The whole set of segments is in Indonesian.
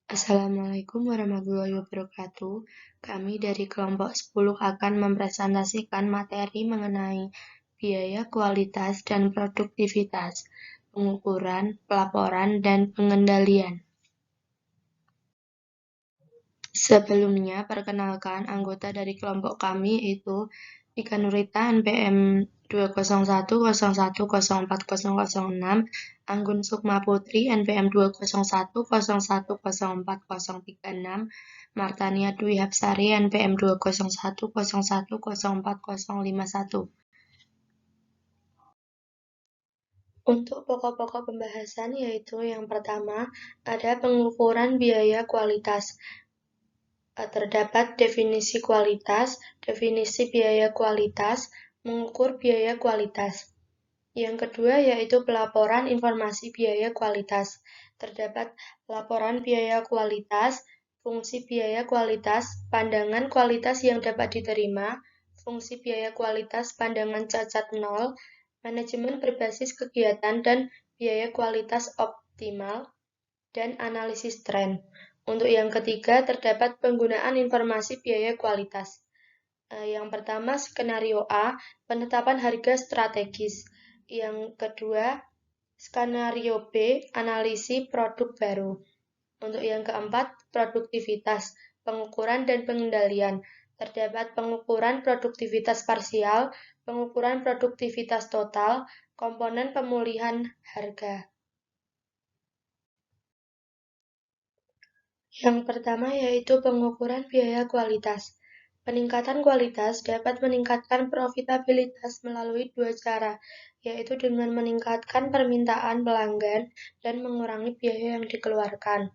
Assalamualaikum warahmatullahi wabarakatuh. Kami dari kelompok 10 akan mempresentasikan materi mengenai biaya, kualitas, dan produktivitas, pengukuran, pelaporan, dan pengendalian. Sebelumnya, perkenalkan anggota dari kelompok kami yaitu Ika Nurita NPM 20101040006, Anggun Sukma Putri NPM 20101040036, Martania Dwi Hapsari NPM 20101040051. Untuk pokok-pokok pembahasan yaitu yang pertama ada pengukuran biaya kualitas. Terdapat definisi kualitas, definisi biaya kualitas, mengukur biaya kualitas. Yang kedua yaitu pelaporan informasi biaya kualitas. Terdapat laporan biaya kualitas, fungsi biaya kualitas, pandangan kualitas yang dapat diterima, fungsi biaya kualitas pandangan cacat nol, manajemen berbasis kegiatan dan biaya kualitas optimal, dan analisis tren. Untuk yang ketiga, terdapat penggunaan informasi biaya kualitas. Yang pertama, skenario A, penetapan harga strategis. Yang kedua, skenario B, analisis produk baru. Untuk yang keempat, produktivitas, pengukuran dan pengendalian. Terdapat pengukuran produktivitas parsial, pengukuran produktivitas total, komponen pemulihan harga. Yang pertama yaitu pengukuran biaya kualitas. Peningkatan kualitas dapat meningkatkan profitabilitas melalui dua cara, yaitu dengan meningkatkan permintaan pelanggan dan mengurangi biaya yang dikeluarkan.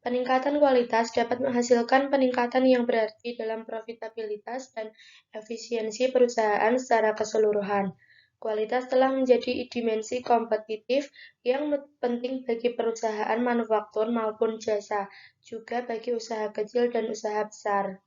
Peningkatan kualitas dapat menghasilkan peningkatan yang berarti dalam profitabilitas dan efisiensi perusahaan secara keseluruhan. Kualitas telah menjadi dimensi kompetitif yang penting bagi perusahaan manufaktur maupun jasa, juga bagi usaha kecil dan usaha besar.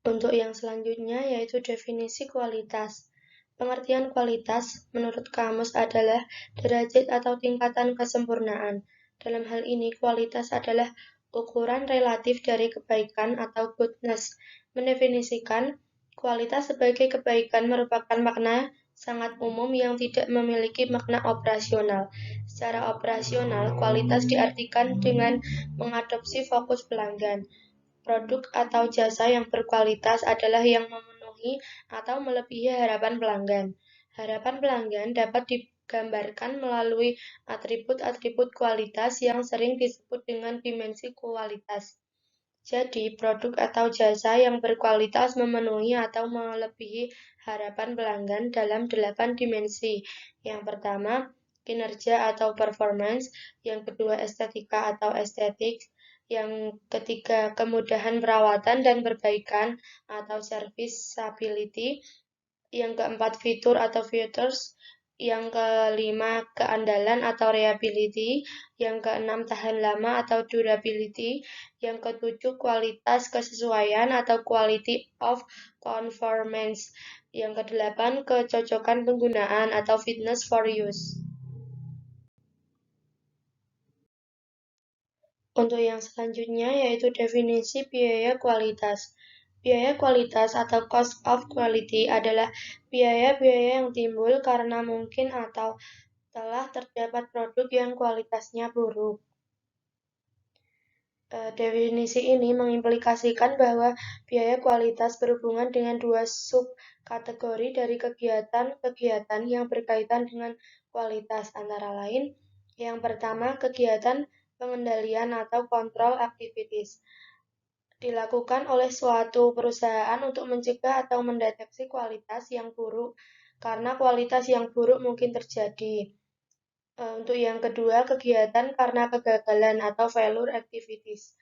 Untuk yang selanjutnya yaitu definisi kualitas. Pengertian kualitas menurut kamus adalah derajat atau tingkatan kesempurnaan. Dalam hal ini, kualitas adalah ukuran relatif dari kebaikan atau goodness. Mendefinisikan kualitas sebagai kebaikan merupakan makna sangat umum yang tidak memiliki makna operasional. Secara operasional, kualitas diartikan dengan mengadopsi fokus pelanggan. Produk atau jasa yang berkualitas adalah yang memenuhi atau melebihi harapan pelanggan. Harapan pelanggan dapat digambarkan melalui atribut-atribut kualitas yang sering disebut dengan dimensi kualitas. Jadi, produk atau jasa yang berkualitas memenuhi atau melebihi harapan pelanggan dalam 8 dimensi. Yang pertama, kinerja atau performance. Yang kedua, estetika atau estetik. Yang ketiga, kemudahan perawatan dan perbaikan atau serviceability. Yang keempat, fitur atau features. Yang kelima, keandalan atau reliability. Yang keenam, tahan lama atau durability. Yang ketujuh, kualitas kesesuaian atau quality of conformance. Yang kedelapan, kecocokan penggunaan atau fitness for use. Untuk yang selanjutnya yaitu definisi biaya kualitas. Biaya kualitas atau cost of quality adalah biaya-biaya yang timbul karena mungkin atau telah terdapat produk yang kualitasnya buruk. Definisi ini mengimplikasikan bahwa biaya kualitas berhubungan dengan dua subkategori dari kegiatan-kegiatan yang berkaitan dengan kualitas, antara lain, yang pertama, kegiatan pengendalian atau control activities dilakukan oleh suatu perusahaan untuk mencegah atau mendeteksi kualitas yang buruk karena kualitas yang buruk mungkin terjadi. Untuk yang kedua, kegiatan karena kegagalan atau failure activities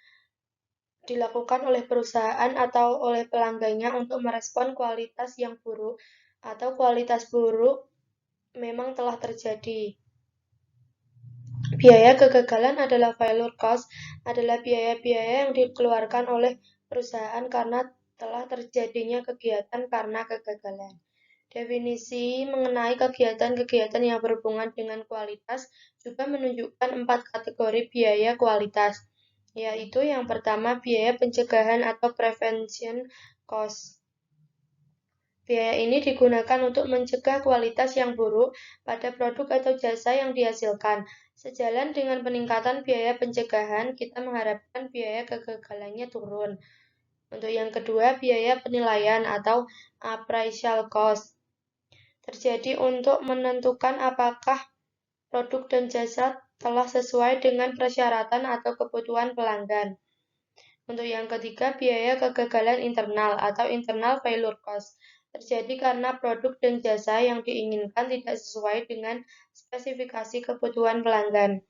dilakukan oleh perusahaan atau oleh pelanggannya untuk merespon kualitas yang buruk atau kualitas buruk memang telah terjadi. Biaya kegagalan adalah failure cost, adalah biaya-biaya yang dikeluarkan oleh perusahaan karena telah terjadinya kegiatan karena kegagalan. Definisi mengenai kegiatan-kegiatan yang berhubungan dengan kualitas juga menunjukkan 4 kategori biaya kualitas, yaitu yang pertama biaya pencegahan atau prevention cost. Biaya ini digunakan untuk mencegah kualitas yang buruk pada produk atau jasa yang dihasilkan. Sejalan dengan peningkatan biaya pencegahan, kita mengharapkan biaya kegagalannya turun. Untuk yang kedua, biaya penilaian atau appraisal cost terjadi untuk menentukan apakah produk dan jasa telah sesuai dengan persyaratan atau kebutuhan pelanggan. Untuk yang ketiga, biaya kegagalan internal atau internal failure cost terjadi karena produk dan jasa yang diinginkan tidak sesuai dengan spesifikasi kebutuhan pelanggan.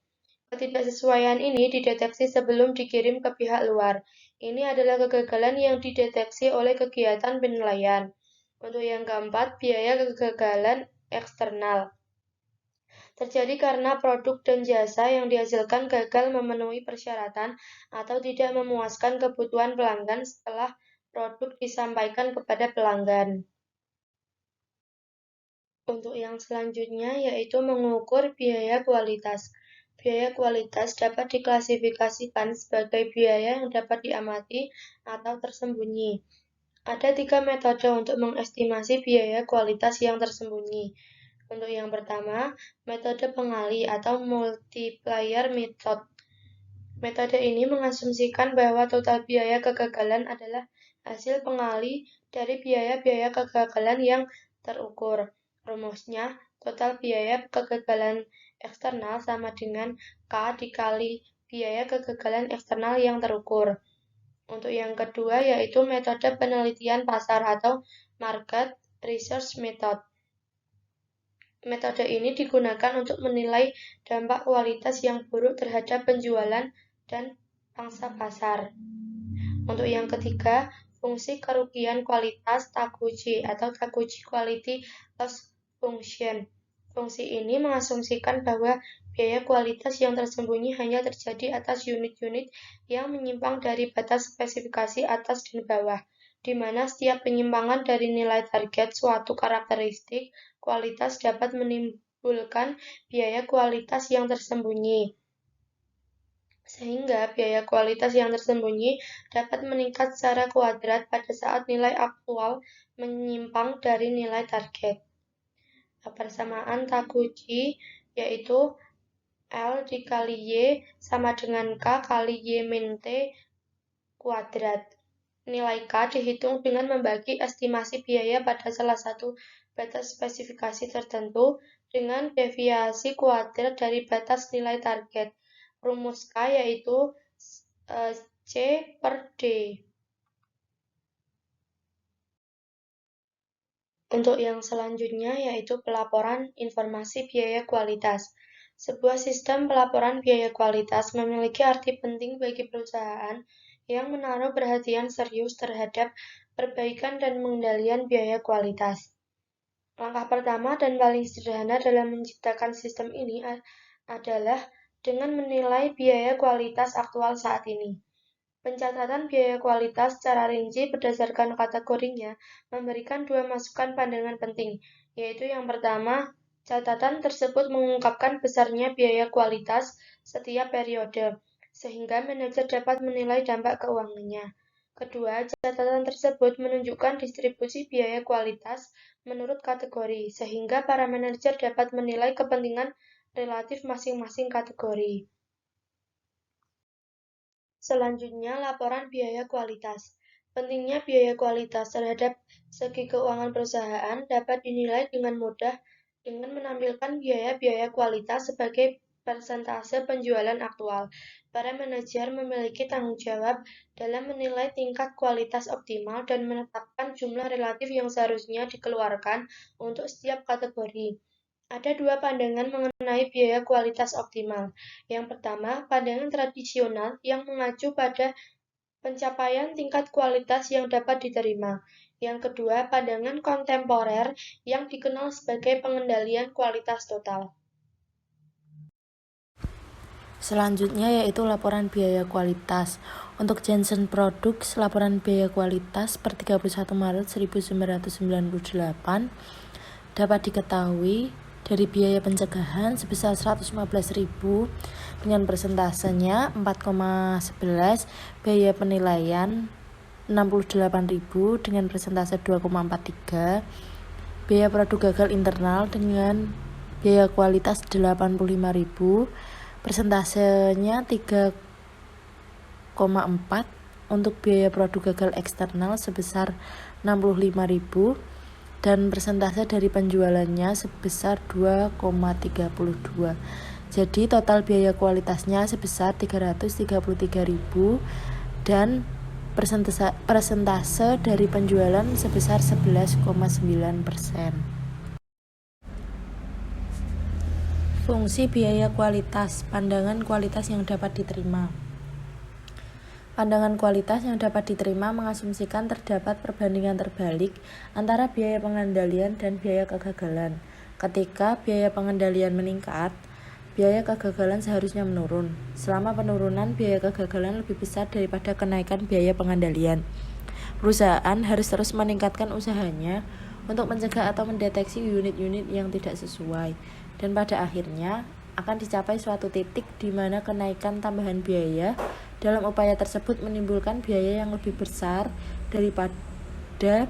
Ketidaksesuaian ini dideteksi sebelum dikirim ke pihak luar. Ini adalah kegagalan yang dideteksi oleh kegiatan penilaian. Untuk yang keempat, biaya kegagalan eksternal terjadi karena produk dan jasa yang dihasilkan gagal memenuhi persyaratan atau tidak memuaskan kebutuhan pelanggan setelah produk disampaikan kepada pelanggan. Untuk yang selanjutnya yaitu mengukur biaya kualitas. Biaya kualitas dapat diklasifikasikan sebagai biaya yang dapat diamati atau tersembunyi. Ada 3 metode untuk mengestimasi biaya kualitas yang tersembunyi. Untuk yang pertama, metode pengali atau multiplier method. Metode ini mengasumsikan bahwa total biaya kegagalan adalah hasil pengali dari biaya-biaya kegagalan yang terukur. Rumusnya, total biaya kegagalan eksternal sama dengan K dikali biaya kegagalan eksternal yang terukur. Untuk yang kedua yaitu metode penelitian pasar atau market research method. Metode ini digunakan untuk menilai dampak kualitas yang buruk terhadap penjualan dan pangsa pasar. Untuk yang ketiga, fungsi kerugian kualitas Taguchi atau Taguchi Quality Loss Function. Fungsi ini mengasumsikan bahwa biaya kualitas yang tersembunyi hanya terjadi atas unit-unit yang menyimpang dari batas spesifikasi atas dan bawah, di mana setiap penyimpangan dari nilai target suatu karakteristik kualitas dapat menimbulkan biaya kualitas yang tersembunyi. Sehingga biaya kualitas yang tersembunyi dapat meningkat secara kuadrat pada saat nilai aktual menyimpang dari nilai target. Persamaan Taguchi yaitu L dikali Y sama dengan K kali Y min T kuadrat. Nilai K dihitung dengan membagi estimasi biaya pada salah satu batas spesifikasi tertentu dengan deviasi kuadrat dari batas nilai target. Rumus K yaitu C per D. Untuk yang selanjutnya yaitu pelaporan informasi biaya kualitas. Sebuah sistem pelaporan biaya kualitas memiliki arti penting bagi perusahaan yang menaruh perhatian serius terhadap perbaikan dan pengendalian biaya kualitas. Langkah pertama dan paling sederhana dalam menciptakan sistem ini adalah dengan menilai biaya kualitas aktual saat ini. Pencatatan biaya kualitas secara rinci berdasarkan kategorinya memberikan 2 masukan pandangan penting, yaitu yang pertama, catatan tersebut mengungkapkan besarnya biaya kualitas setiap periode, sehingga manajer dapat menilai dampak keuangannya. Kedua, catatan tersebut menunjukkan distribusi biaya kualitas menurut kategori, sehingga para manajer dapat menilai kepentingan relatif masing-masing kategori. Selanjutnya, laporan biaya kualitas. Pentingnya biaya kualitas terhadap segi keuangan perusahaan dapat dinilai dengan mudah dengan menampilkan biaya-biaya kualitas sebagai persentase penjualan aktual. Para manajer memiliki tanggung jawab dalam menilai tingkat kualitas optimal dan menetapkan jumlah relatif yang seharusnya dikeluarkan untuk setiap kategori. Ada 2 pandangan mengenai biaya kualitas optimal. Yang pertama, pandangan tradisional yang mengacu pada pencapaian tingkat kualitas yang dapat diterima. Yang kedua, pandangan kontemporer yang dikenal sebagai pengendalian kualitas total. Selanjutnya yaitu laporan biaya kualitas. Untuk Johnson Products, laporan biaya kualitas per 31 Maret 1998 dapat diketahui dari biaya pencegahan sebesar 115.000 dengan persentasenya 4,11, biaya penilaian 68.000 dengan persentase 2,43, biaya produk gagal internal dengan biaya kualitas 85.000, persentasenya 3,4, untuk biaya produk gagal eksternal sebesar 65.000 dan persentase dari penjualannya sebesar 2,32. Jadi total biaya kualitasnya sebesar 333.000 dan persentase dari penjualan sebesar 11,9%. Fungsi biaya kualitas, pandangan kualitas yang dapat diterima. Pandangan kualitas yang dapat diterima mengasumsikan terdapat perbandingan terbalik antara biaya pengendalian dan biaya kegagalan. Ketika biaya pengendalian meningkat, biaya kegagalan seharusnya menurun. Selama penurunan, biaya kegagalan lebih besar daripada kenaikan biaya pengendalian. Perusahaan harus terus meningkatkan usahanya untuk mencegah atau mendeteksi unit-unit yang tidak sesuai. Dan pada akhirnya akan dicapai suatu titik di mana kenaikan tambahan biaya dalam upaya tersebut menimbulkan biaya yang lebih besar daripada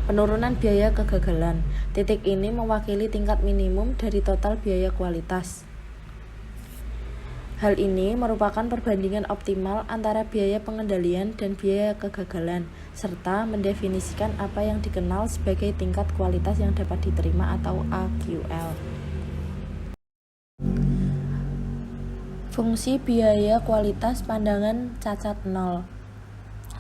penurunan biaya kegagalan. Titik ini mewakili tingkat minimum dari total biaya kualitas. Hal ini merupakan perbandingan optimal antara biaya pengendalian dan biaya kegagalan, serta mendefinisikan apa yang dikenal sebagai tingkat kualitas yang dapat diterima atau AQL. Fungsi biaya kualitas pandangan cacat nol.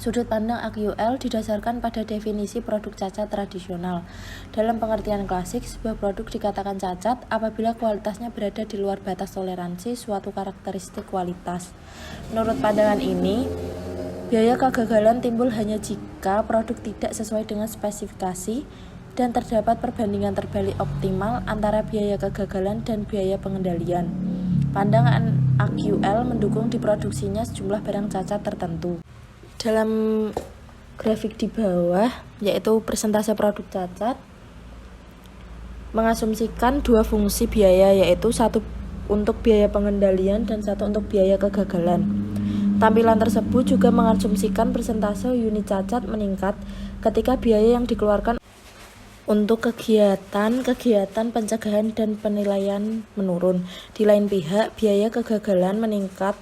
Sudut pandang AQL didasarkan pada definisi produk cacat tradisional. Dalam pengertian klasik, sebuah produk dikatakan cacat apabila kualitasnya berada di luar batas toleransi suatu karakteristik kualitas. Menurut pandangan ini, biaya kegagalan timbul hanya jika produk tidak sesuai dengan spesifikasi dan terdapat perbandingan terbalik optimal antara biaya kegagalan dan biaya pengendalian. Pandangan AQL mendukung diproduksinya sejumlah barang cacat tertentu. Dalam grafik di bawah, yaitu persentase produk cacat, mengasumsikan dua fungsi biaya, yaitu satu untuk biaya pengendalian dan satu untuk biaya kegagalan. Tampilan tersebut juga mengasumsikan persentase unit cacat meningkat ketika biaya yang dikeluarkan untuk kegiatan pencegahan dan penilaian menurun. Di lain pihak, biaya kegagalan meningkat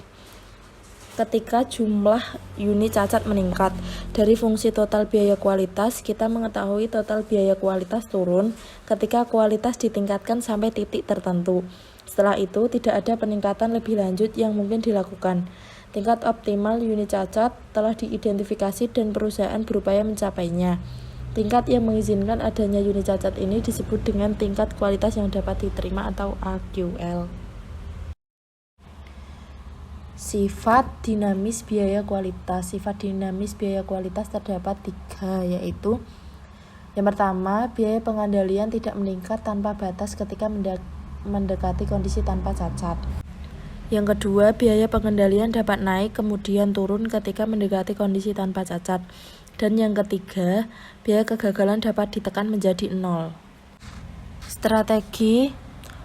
ketika jumlah unit cacat meningkat. Dari fungsi total biaya kualitas, kita mengetahui total biaya kualitas turun ketika kualitas ditingkatkan sampai titik tertentu. Setelah itu, tidak ada peningkatan lebih lanjut yang mungkin dilakukan. Tingkat optimal unit cacat telah diidentifikasi dan perusahaan berupaya mencapainya. Tingkat yang mengizinkan adanya unit cacat ini disebut dengan tingkat kualitas yang dapat diterima atau AQL. Sifat dinamis biaya kualitas. Sifat dinamis biaya kualitas terdapat 3, yaitu yang pertama, biaya pengendalian tidak meningkat tanpa batas ketika mendekati kondisi tanpa cacat. Yang kedua, biaya pengendalian dapat naik kemudian turun ketika mendekati kondisi tanpa cacat. Dan yang ketiga, biaya kegagalan dapat ditekan menjadi 0. Strategi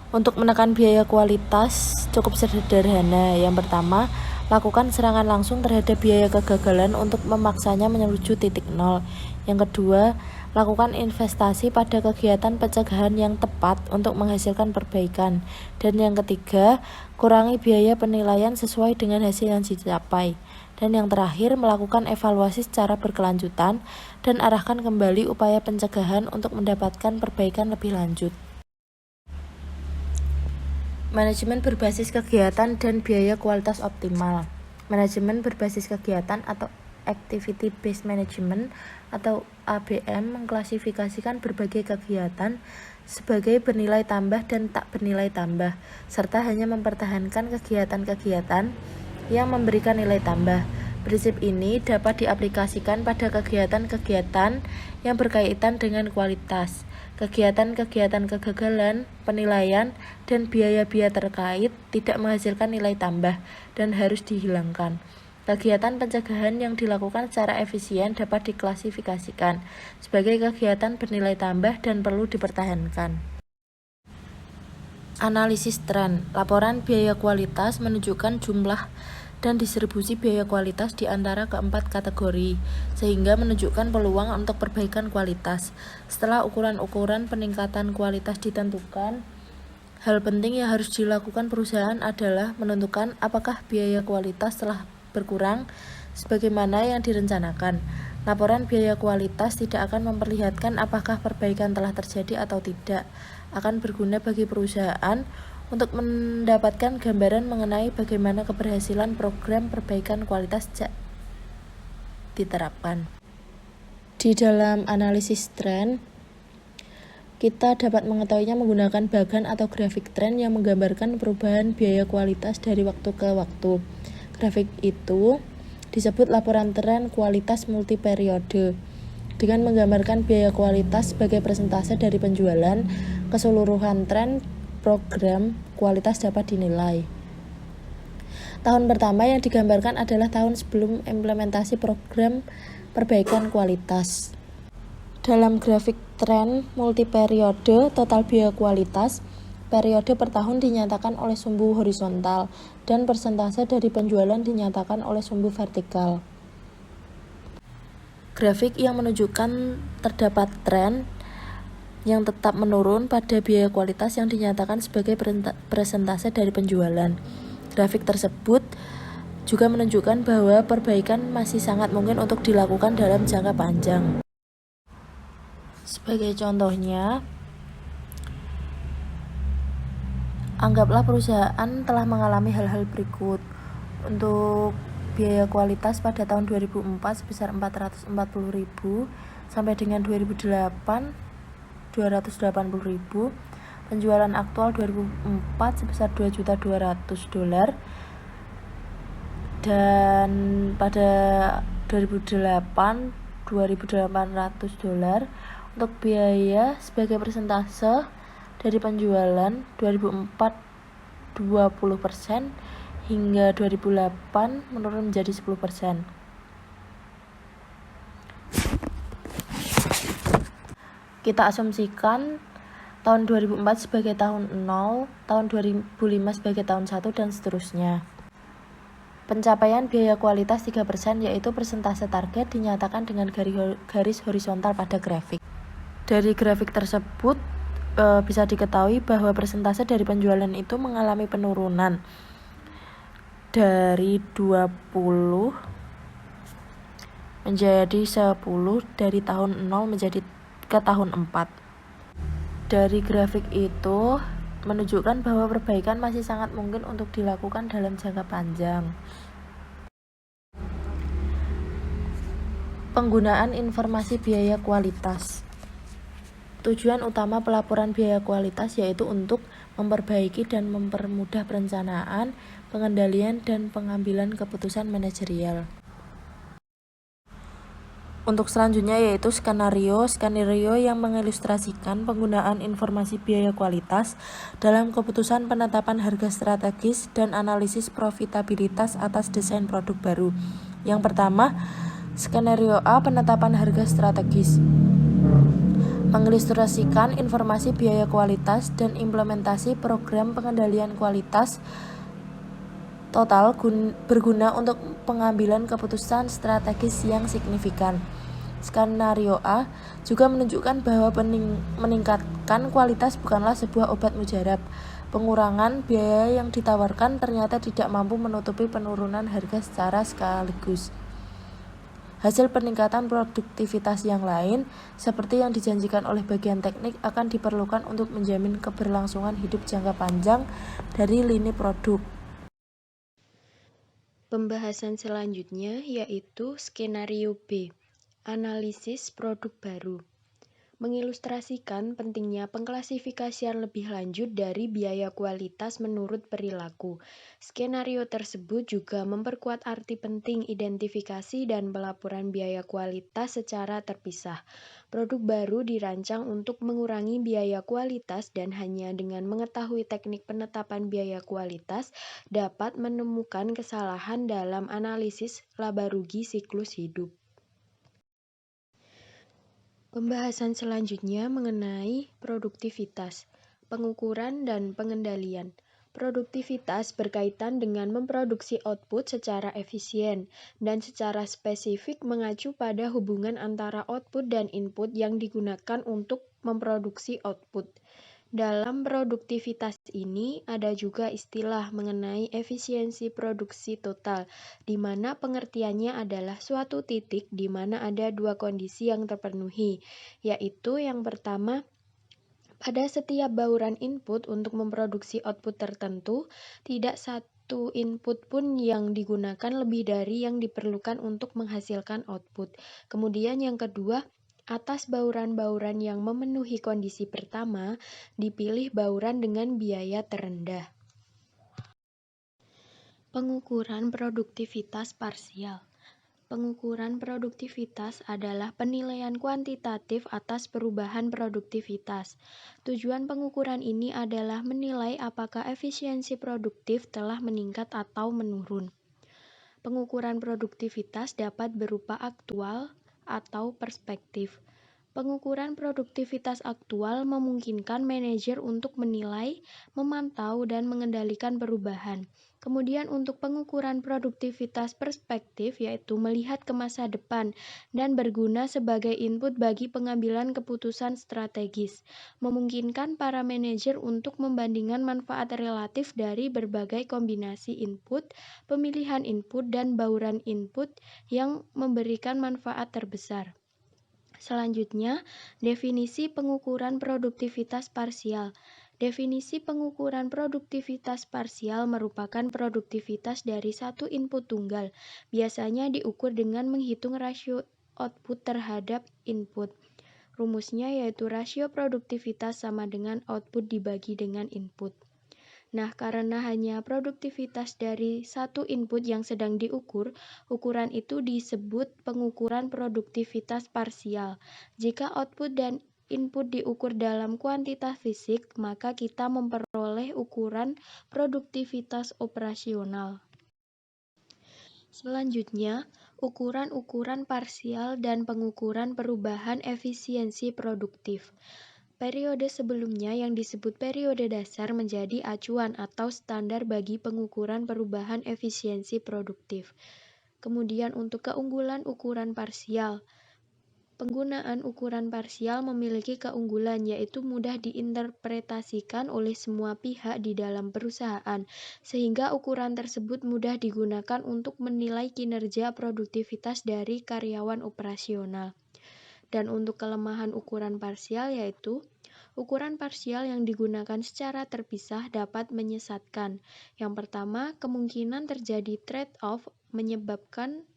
untuk menekan biaya kualitas cukup sederhana. Yang pertama, lakukan serangan langsung terhadap biaya kegagalan untuk memaksanya menuju titik 0. Yang kedua, lakukan investasi pada kegiatan pencegahan yang tepat untuk menghasilkan perbaikan. Dan yang ketiga, kurangi biaya penilaian sesuai dengan hasil yang dicapai. Dan yang terakhir, melakukan evaluasi secara berkelanjutan dan arahkan kembali upaya pencegahan untuk mendapatkan perbaikan lebih lanjut. Manajemen berbasis kegiatan dan biaya kualitas optimal. Manajemen berbasis kegiatan atau Activity Based Management atau ABM mengklasifikasikan berbagai kegiatan sebagai bernilai tambah dan tak bernilai tambah, serta hanya mempertahankan kegiatan-kegiatan yang memberikan nilai tambah. Prinsip ini dapat diaplikasikan pada kegiatan-kegiatan yang berkaitan dengan kualitas. Kegiatan-kegiatan kegagalan, penilaian, dan biaya-biaya terkait tidak menghasilkan nilai tambah dan harus dihilangkan. Kegiatan pencegahan yang dilakukan secara efisien dapat diklasifikasikan sebagai kegiatan bernilai tambah dan perlu dipertahankan. Analisis tren. Laporan biaya kualitas menunjukkan jumlah dan distribusi biaya kualitas di antara keempat kategori, sehingga menunjukkan peluang untuk perbaikan kualitas. Setelah ukuran-ukuran peningkatan kualitas ditentukan, hal penting yang harus dilakukan perusahaan adalah menentukan apakah biaya kualitas telah berkurang sebagaimana yang direncanakan. Laporan biaya kualitas tidak akan memperlihatkan apakah perbaikan telah terjadi atau tidak. Akan berguna bagi perusahaan untuk mendapatkan gambaran mengenai bagaimana keberhasilan program perbaikan kualitas diterapkan. Di dalam analisis tren, kita dapat mengetahuinya menggunakan bagan atau grafik tren yang menggambarkan perubahan biaya kualitas dari waktu ke waktu. Grafik itu disebut laporan tren kualitas multiperiode. Dengan menggambarkan biaya kualitas sebagai persentase dari penjualan, keseluruhan tren program kualitas dapat dinilai. Tahun pertama yang digambarkan adalah tahun sebelum implementasi program perbaikan kualitas. Dalam grafik tren multiperiode, total biaya kualitas periode per tahun dinyatakan oleh sumbu horizontal dan persentase dari penjualan dinyatakan oleh sumbu vertikal. Grafik yang menunjukkan terdapat tren yang tetap menurun pada biaya kualitas yang dinyatakan sebagai persentase dari penjualan. Grafik tersebut juga menunjukkan bahwa perbaikan masih sangat mungkin untuk dilakukan dalam jangka panjang. Sebagai contohnya, anggaplah perusahaan telah mengalami hal-hal berikut. Untuk biaya kualitas pada tahun 2004 sebesar 440.000 sampai dengan 2008 280.000. Penjualan aktual 2004 sebesar $2.200.000 dan pada 2008 $2.800. Untuk biaya sebagai persentase dari penjualan 2004 20% hingga 2008 menurun menjadi 10%. Kita asumsikan tahun 2004 sebagai tahun 0, tahun 2005 sebagai tahun 1 dan seterusnya. Pencapaian biaya kualitas 3% yaitu persentase target dinyatakan dengan garis horizontal pada grafik. Dari grafik tersebut bisa diketahui bahwa persentase dari penjualan itu mengalami penurunan dari 20 menjadi 10 dari tahun 0 menjadi ke tahun 4. Dari grafik itu menunjukkan bahwa perbaikan masih sangat mungkin untuk dilakukan dalam jangka panjang. Penggunaan informasi biaya kualitas. Tujuan utama pelaporan biaya kualitas yaitu untuk memperbaiki dan mempermudah perencanaan, pengendalian, dan pengambilan keputusan manajerial. Untuk selanjutnya yaitu skenario yang mengilustrasikan penggunaan informasi biaya kualitas dalam keputusan penetapan harga strategis dan analisis profitabilitas atas desain produk baru. Yang pertama, skenario A, penetapan harga strategis. Mengilustrasikan informasi biaya kualitas dan implementasi program pengendalian kualitas total berguna untuk pengambilan keputusan strategis yang signifikan. Skenario A juga menunjukkan bahwa meningkatkan kualitas bukanlah sebuah obat mujarab. Pengurangan biaya yang ditawarkan ternyata tidak mampu menutupi penurunan harga secara sekaligus. Hasil peningkatan produktivitas yang lain, seperti yang dijanjikan oleh bagian teknik, akan diperlukan untuk menjamin keberlangsungan hidup jangka panjang dari lini produk. Pembahasan selanjutnya yaitu skenario B, analisis produk baru. mengilustrasikan pentingnya pengklasifikasian lebih lanjut dari biaya kualitas menurut perilaku. Skenario tersebut juga memperkuat arti penting identifikasi dan pelaporan biaya kualitas secara terpisah. Produk baru dirancang untuk mengurangi biaya kualitas dan hanya dengan mengetahui teknik penetapan biaya kualitas dapat menemukan kesalahan dalam analisis laba rugi siklus hidup. Pembahasan selanjutnya mengenai produktivitas, pengukuran dan pengendalian. Produktivitas berkaitan dengan memproduksi output secara efisien dan secara spesifik mengacu pada hubungan antara output dan input yang digunakan untuk memproduksi output. Dalam produktivitas ini ada juga istilah mengenai efisiensi produksi total, di mana pengertiannya adalah suatu titik di mana ada dua kondisi yang terpenuhi, yaitu yang pertama, pada setiap bauran input untuk memproduksi output tertentu, tidak satu input pun yang digunakan lebih dari yang diperlukan untuk menghasilkan output. Kemudian yang kedua, atas bauran-bauran yang memenuhi kondisi pertama, dipilih bauran dengan biaya terendah. Pengukuran produktivitas parsial. Pengukuran produktivitas adalah penilaian kuantitatif atas perubahan produktivitas. Tujuan pengukuran ini adalah menilai apakah efisiensi produktif telah meningkat atau menurun. Pengukuran produktivitas dapat berupa aktual atau perspektif. Pengukuran produktivitas aktual memungkinkan manajer untuk menilai, memantau, dan mengendalikan perubahan. Kemudian untuk pengukuran produktivitas perspektif yaitu melihat ke masa depan dan berguna sebagai input bagi pengambilan keputusan strategis. Memungkinkan para manajer untuk membandingkan manfaat relatif dari berbagai kombinasi input, pemilihan input, dan bauran input yang memberikan manfaat terbesar. Selanjutnya, definisi pengukuran produktivitas parsial. Definisi pengukuran produktivitas parsial merupakan produktivitas dari satu input tunggal, biasanya diukur dengan menghitung rasio output terhadap input. Rumusnya yaitu rasio produktivitas sama dengan output dibagi dengan input. Nah, karena hanya produktivitas dari satu input yang sedang diukur, ukuran itu disebut pengukuran produktivitas parsial. Jika output dan input diukur dalam kuantitas fisik, maka kita memperoleh ukuran produktivitas operasional. Selanjutnya, ukuran-ukuran parsial dan pengukuran perubahan efisiensi produktif. Periode sebelumnya yang disebut periode dasar menjadi acuan atau standar bagi pengukuran perubahan efisiensi produktif. Kemudian untuk keunggulan ukuran parsial. Penggunaan ukuran parsial memiliki keunggulan yaitu mudah diinterpretasikan oleh semua pihak di dalam perusahaan, sehingga ukuran tersebut mudah digunakan untuk menilai kinerja produktivitas dari karyawan operasional. Dan untuk kelemahan ukuran parsial yaitu ukuran parsial yang digunakan secara terpisah dapat menyesatkan. Yang pertama, kemungkinan terjadi trade-off menyebabkan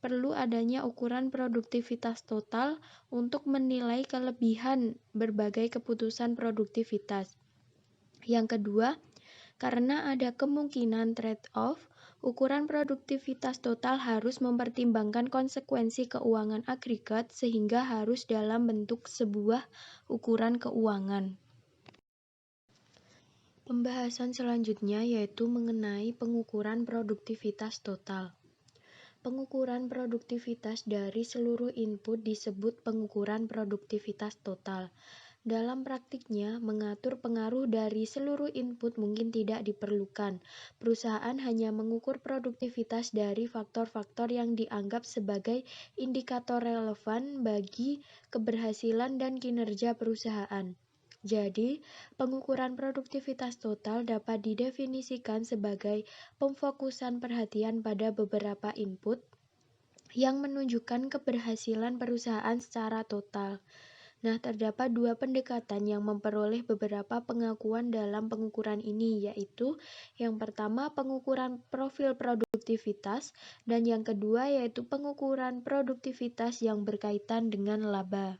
perlu adanya ukuran produktivitas total untuk menilai kelebihan berbagai keputusan produktivitas. Yang kedua, karena ada kemungkinan trade-off, ukuran produktivitas total harus mempertimbangkan konsekuensi keuangan agregat sehingga harus dalam bentuk sebuah ukuran keuangan. Pembahasan selanjutnya yaitu mengenai pengukuran produktivitas total. Pengukuran produktivitas dari seluruh input disebut pengukuran produktivitas total. Dalam praktiknya, mengatur pengaruh dari seluruh input mungkin tidak diperlukan. Perusahaan hanya mengukur produktivitas dari faktor-faktor yang dianggap sebagai indikator relevan bagi keberhasilan dan kinerja perusahaan. Jadi, pengukuran produktivitas total dapat didefinisikan sebagai pemfokusan perhatian pada beberapa input yang menunjukkan keberhasilan perusahaan secara total. Nah, terdapat dua pendekatan yang memperoleh beberapa pengakuan dalam pengukuran ini, yaitu yang pertama pengukuran profil produktivitas dan yang kedua yaitu pengukuran produktivitas yang berkaitan dengan laba.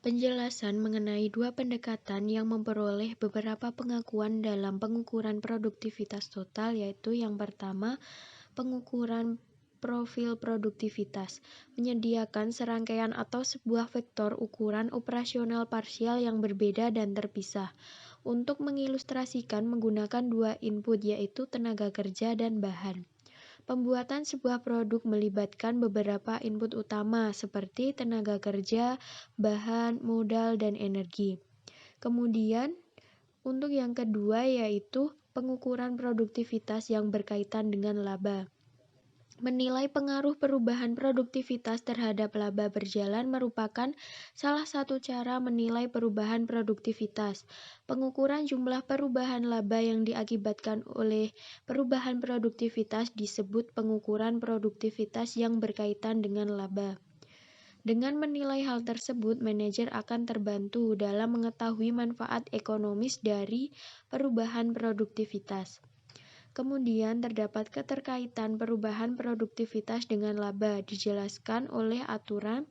Penjelasan mengenai dua pendekatan yang memperoleh beberapa pengakuan dalam pengukuran produktivitas total, yaitu yang pertama, pengukuran profil produktivitas, menyediakan serangkaian atau sebuah vektor ukuran operasional parsial yang berbeda dan terpisah, untuk mengilustrasikan menggunakan dua input, yaitu tenaga kerja dan bahan. Pembuatan sebuah produk melibatkan beberapa input utama seperti tenaga kerja, bahan, modal, dan energi. Kemudian, untuk yang kedua yaitu pengukuran produktivitas yang berkaitan dengan laba. Menilai pengaruh perubahan produktivitas terhadap laba berjalan merupakan salah satu cara menilai perubahan produktivitas. Pengukuran jumlah perubahan laba yang diakibatkan oleh perubahan produktivitas disebut pengukuran produktivitas yang berkaitan dengan laba. Dengan menilai hal tersebut, manajer akan terbantu dalam mengetahui manfaat ekonomis dari perubahan produktivitas. Kemudian terdapat keterkaitan perubahan produktivitas dengan laba, dijelaskan oleh aturan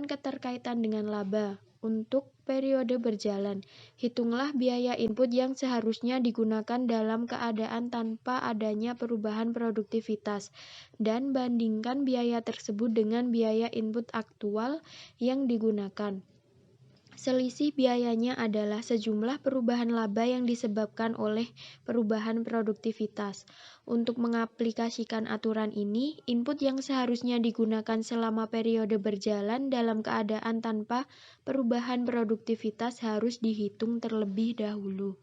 keterkaitan dengan laba. Untuk periode berjalan, hitunglah biaya input yang seharusnya digunakan dalam keadaan tanpa adanya perubahan produktivitas, dan bandingkan biaya tersebut dengan biaya input aktual yang digunakan. Selisih biayanya adalah sejumlah perubahan laba yang disebabkan oleh perubahan produktivitas. Untuk mengaplikasikan aturan ini, input yang seharusnya digunakan selama periode berjalan dalam keadaan tanpa perubahan produktivitas harus dihitung terlebih dahulu.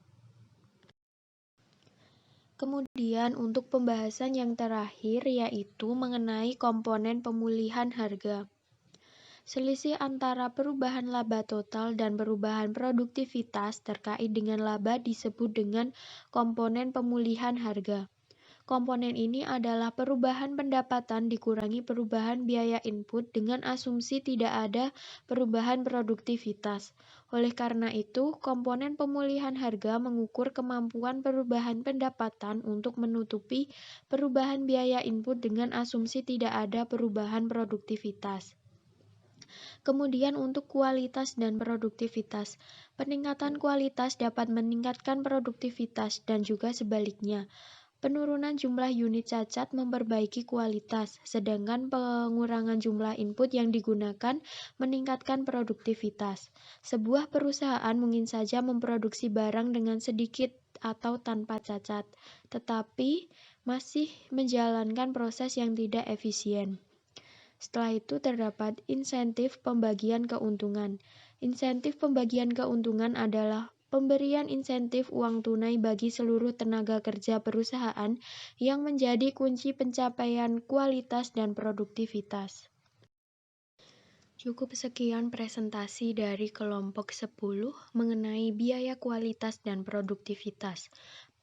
Kemudian untuk pembahasan yang terakhir yaitu mengenai komponen pemulihan harga. Selisih antara perubahan laba total dan perubahan produktivitas terkait dengan laba disebut dengan komponen pemulihan harga. Komponen ini adalah perubahan pendapatan dikurangi perubahan biaya input dengan asumsi tidak ada perubahan produktivitas. Oleh karena itu, komponen pemulihan harga mengukur kemampuan perubahan pendapatan untuk menutupi perubahan biaya input dengan asumsi tidak ada perubahan produktivitas. Kemudian untuk kualitas dan produktivitas. Peningkatan kualitas dapat meningkatkan produktivitas dan juga sebaliknya. Penurunan jumlah unit cacat memperbaiki kualitas, sedangkan pengurangan jumlah input yang digunakan meningkatkan produktivitas. Sebuah perusahaan mungkin saja memproduksi barang dengan sedikit atau tanpa cacat, tetapi masih menjalankan proses yang tidak efisien. Setelah itu terdapat insentif pembagian keuntungan. Insentif pembagian keuntungan adalah pemberian insentif uang tunai bagi seluruh tenaga kerja perusahaan yang menjadi kunci pencapaian kualitas dan produktivitas. Cukup sekian presentasi dari kelompok 10 mengenai biaya kualitas dan produktivitas,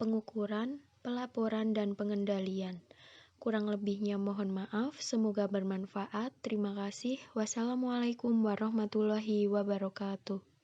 pengukuran, pelaporan, dan pengendalian. Kurang lebihnya mohon maaf, semoga bermanfaat. Terima kasih. Wassalamualaikum warahmatullahi wabarakatuh.